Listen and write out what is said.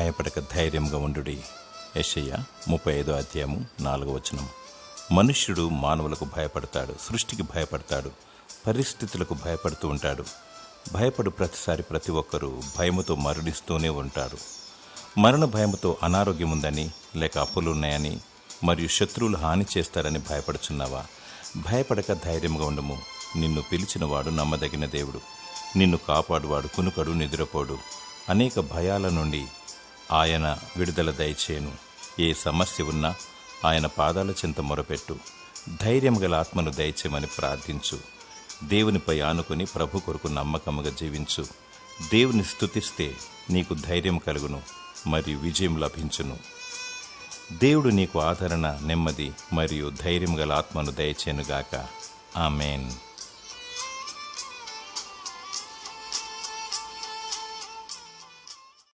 భయపడక ధైర్యంగా ఉండుడి. యెషయా 35వ అధ్యాయము 4వ వచనం. మనుష్యుడు మానవులకు భయపడతాడు, సృష్టికి భయపడతాడు, పరిస్థితులకు భయపడుతూ ఉంటాడు. భయపడు ప్రతిసారి ప్రతి ఒక్కరూ భయముతో మరణిస్తూనే ఉంటారు. మరణ భయముతో అనారోగ్యం ఉందని, లేక అప్పులున్నాయని, మరియు శత్రువులు హాని చేస్తారని భయపడుచున్నావా? భయపడక ధైర్యంగా ఉండము. నిన్ను పిలిచినవాడు నమ్మదగిన దేవుడు. నిన్ను కాపాడువాడు కునుకడు, నిద్రపోడు. అనేక భయాల నుండి ఆయన విడుదల దయచేయను. ఏ సమస్య ఉన్నా ఆయన పాదాల చెంత మొరపెట్టు. ధైర్యం గల ఆత్మను దయచేయమని ప్రార్థించు. దేవునిపై ఆనుకొని ప్రభు కొరకు నమ్మకముగా జీవించు. దేవుని స్తుతిస్తే నీకు ధైర్యం కలుగును మరియు విజయం లభించును. దేవుడు నీకు ఆదరణ, నెమ్మది మరియు ధైర్యం గల ఆత్మను దయచేయనుగాక. ఆమేన్.